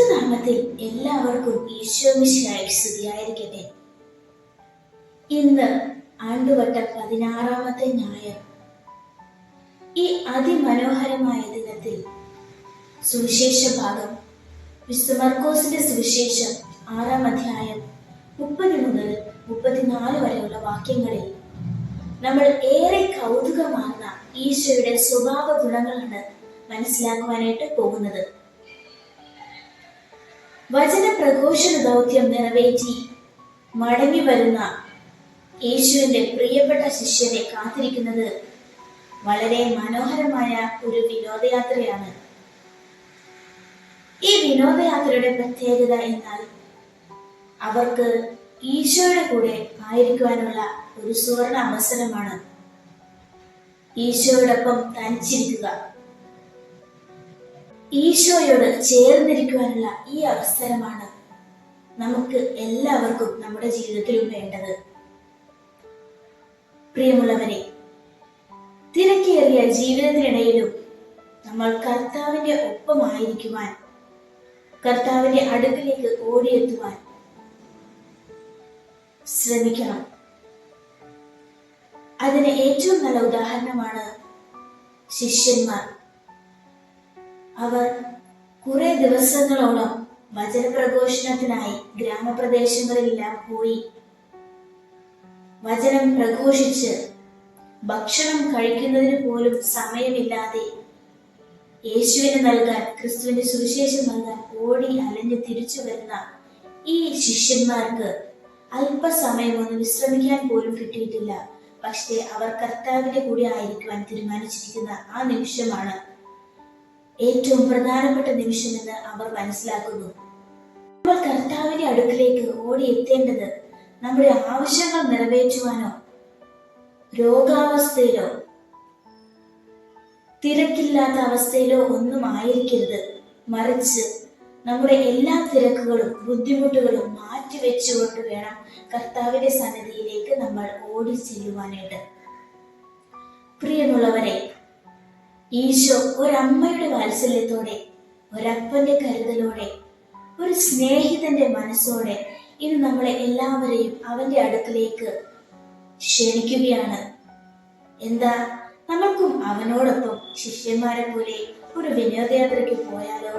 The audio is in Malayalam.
ക്രിസ്തുനാമത്തിൽ എല്ലാവർക്കും ഈശോമിശിഹായ്ക്ക് സ്തുതിയായിരിക്കട്ടെ. ഇന്ന് ആണ്ടുവട്ടം 16-ാമത്തെ ഞായർ. ഈ അതിമനോഹരമായ ദിനത്തിൽ സുവിശേഷ ഭാഗം വിശുദ്ധ മർക്കോസിന്റെ സുവിശേഷം 6-ാം അധ്യായം 30 മുതൽ 34 വരെയുള്ള വാക്യങ്ങളിൽ നമ്മൾ ഏറെ കൗതുകമാർന്ന ഈശോയുടെ സ്വഭാവ ഗുണങ്ങളാണ് മനസ്സിലാക്കുവാനായിട്ട് പോകുന്നത്. വചന പ്രഘോഷണ ദൗത്യം നിറവേറ്റി മടങ്ങി വരുന്ന യേശുവിന്റെ പ്രിയപ്പെട്ട ശിഷ്യരെ കാത്തിരിക്കുന്നത് വളരെ മനോഹരമായ ഒരു വിനോദയാത്രയാണ്. ഈ വിനോദയാത്രയുടെ പ്രത്യേകത എന്നാൽ അവർക്ക് ഈശോയുടെ കൂടെ ആയിരിക്കുവാനുള്ള ഒരു സുവർണ അവസരമാണ്. ഈശോയോടൊപ്പം തനിച്ചിരിക്കുക, ഈശോയോട് ചേർന്നിരിക്കുവാനുള്ള ഈ അവസരമാണ് നമുക്ക് എല്ലാവർക്കും നമ്മുടെ ജീവിതത്തിലും വേണ്ടത്. പ്രിയമുള്ളവരെ, തിരക്കേറിയ ജീവിതത്തിനിടയിലും നമ്മൾ കർത്താവിന്റെ ഒപ്പമായിരിക്കുവാൻ, കർത്താവിന്റെ അടുക്കിലേക്ക് ഓടിയെത്തുവാൻ ശ്രമിക്കണം. അതിന് ഏറ്റവും നല്ല ഉദാഹരണമാണ് ശിഷ്യന്മാർ. അവർ കുറെ ദിവസങ്ങളോളം വചനപ്രഘോഷണത്തിനായി ഗ്രാമപ്രദേശങ്ങളിലെല്ലാം പോയി വചനം പ്രഘോഷിച്ച് ഭക്ഷണം കഴിക്കുന്നതിന് പോലും സമയമില്ലാതെ യേശുവിന് നൽകാൻ, ക്രിസ്തുവിന്റെ സുവിശേഷം നൽകാൻ ഓടി അലഞ്ഞ് തിരിച്ചു വരുന്ന ഈ ശിഷ്യന്മാർക്ക് അല്പസമയം ഒന്ന് വിശ്രമിക്കാൻ പോലും കിട്ടിയിട്ടില്ല. പക്ഷേ അവർ കർത്താവിന്റെ കൂടെ ആയിരിക്കുവാൻ തീരുമാനിച്ചിരിക്കുന്ന ആ നിമിഷമാണ് ഏറ്റവും പ്രധാനപ്പെട്ട നിമിഷമെന്ന് അവർ മനസ്സിലാക്കുന്നു. നമ്മൾ കർത്താവിന്റെ അടുക്കിലേക്ക് ഓടി എത്തേണ്ടത് നമ്മുടെ ആവശ്യങ്ങൾ നിറവേറ്റുവാനോ രോഗാവസ്ഥയിലോ തിരക്കില്ലാത്ത അവസ്ഥയിലോ ഒന്നും ആയിരിക്കരുത്. മറിച്ച് നമ്മുടെ എല്ലാ തിരക്കുകളും ബുദ്ധിമുട്ടുകളും മാറ്റിവെച്ചുകൊണ്ട് വേണം കർത്താവിന്റെ സന്നിധിയിലേക്ക് നമ്മൾ ഓടി ചെല്ലുവാനായിട്ട്. പ്രിയമുള്ളവരെ, ഈശോ ഒരമ്മയുടെ വാത്സല്യത്തോടെ, ഒരപ്പന്റെ കരുതലോടെ, ഒരു സ്നേഹിതന്റെ മനസ്സോടെ ഇന്ന് നമ്മളെ എല്ലാവരെയും അവന്റെ അടുക്കിലേക്ക് ക്ഷണിക്കുകയാണ്. എന്താ, നമ്മൾക്കും അവനോടൊപ്പം ശിഷ്യന്മാരെ പോലെ ഒരു വിനോദയാത്രയ്ക്ക് പോയാലോ?